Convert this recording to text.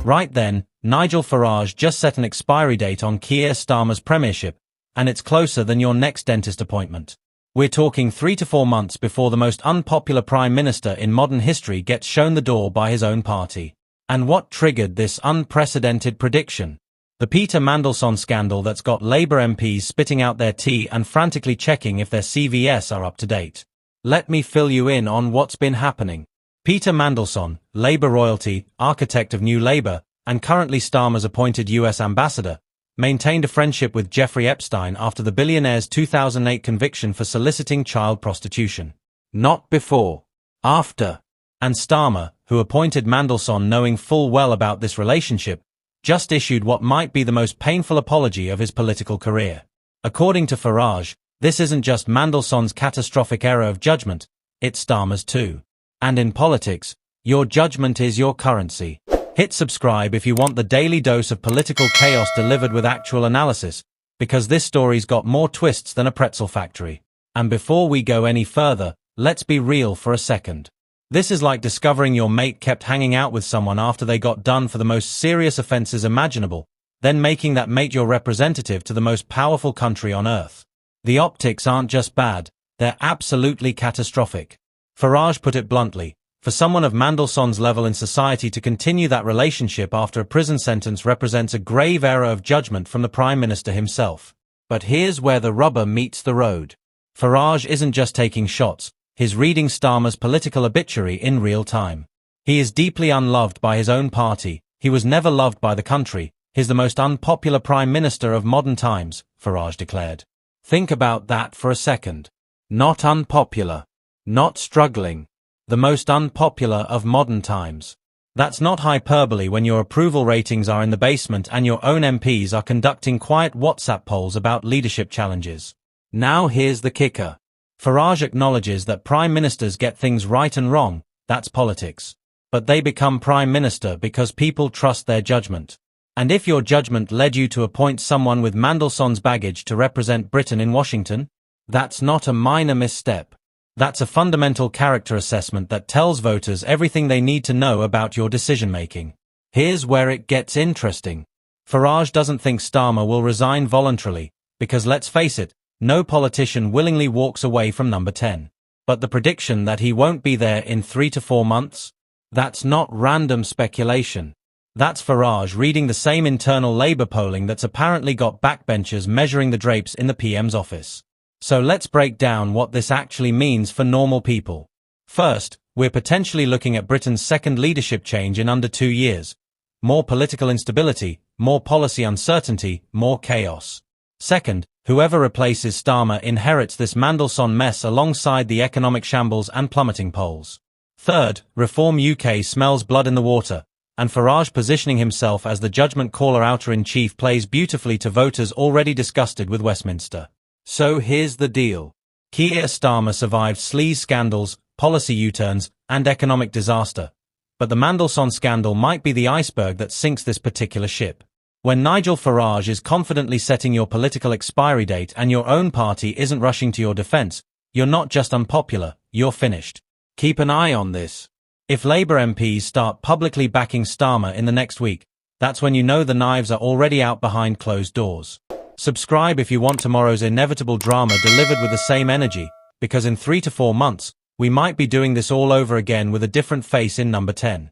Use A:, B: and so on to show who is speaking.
A: Right then, Nigel Farage just set an expiry date on Keir Starmer's premiership, and it's closer than your next dentist appointment. We're talking 3 to 4 months before the most unpopular prime minister in modern history gets shown the door by his own party. And what triggered this unprecedented prediction? The Peter Mandelson scandal that's got Labour MPs spitting out their tea and frantically checking if their CVS are up to date. Let me fill you in on what's been happening. Peter Mandelson, Labour royalty, architect of New Labour, and currently Starmer's appointed US ambassador, maintained a friendship with Jeffrey Epstein after the billionaire's 2008 conviction for soliciting child prostitution. Not before. After. And Starmer, who appointed Mandelson knowing full well about this relationship, just issued what might be the most painful apology of his political career. According to Farage, this isn't just Mandelson's catastrophic error of judgment, it's Starmer's too. And in politics, your judgment is your currency. Hit subscribe if you want the daily dose of political chaos delivered with actual analysis, because this story's got more twists than a pretzel factory. And before we go any further, let's be real for a second. This is like discovering your mate kept hanging out with someone after they got done for the most serious offenses imaginable, then making that mate your representative to the most powerful country on earth. The optics aren't just bad, they're absolutely catastrophic. Farage put it bluntly, for someone of Mandelson's level in society to continue that relationship after a prison sentence represents a grave error of judgment from the Prime Minister himself. But here's where the rubber meets the road. Farage isn't just taking shots, he's reading Starmer's political obituary in real time. He is deeply unloved by his own party, he was never loved by the country, he's the most unpopular Prime Minister of modern times, Farage declared. Think about that for a second. Not unpopular. Not struggling. The most unpopular of modern times. That's not hyperbole when your approval ratings are in the basement and your own MPs are conducting quiet WhatsApp polls about leadership challenges. Now here's the kicker. Farage acknowledges that prime ministers get things right and wrong, that's politics. But they become prime minister because people trust their judgment. And if your judgment led you to appoint someone with Mandelson's baggage to represent Britain in Washington, that's not a minor misstep. That's a fundamental character assessment that tells voters everything they need to know about your decision-making. Here's where it gets interesting. Farage doesn't think Starmer will resign voluntarily, because let's face it, no politician willingly walks away from number 10. But the prediction that he won't be there in 3 to 4 months? That's not random speculation. That's Farage reading the same internal Labour polling that's apparently got backbenchers measuring the drapes in the PM's office. So let's break down what this actually means for normal people. First, we're potentially looking at Britain's second leadership change in under 2 years. More political instability, more policy uncertainty, more chaos. Second, whoever replaces Starmer inherits this Mandelson mess alongside the economic shambles and plummeting polls. Third, Reform UK smells blood in the water, and Farage positioning himself as the judgment caller outer-in-chief plays beautifully to voters already disgusted with Westminster. So here's the deal. Keir Starmer survived sleaze scandals, policy U-turns, and economic disaster. But the Mandelson scandal might be the iceberg that sinks this particular ship. When Nigel Farage is confidently setting your political expiry date and your own party isn't rushing to your defense, you're not just unpopular, you're finished. Keep an eye on this. If Labour MPs start publicly backing Starmer in the next week, that's when you know the knives are already out behind closed doors. Subscribe if you want tomorrow's inevitable drama delivered with the same energy, because in 3 to 4 months, we might be doing this all over again with a different face in number 10.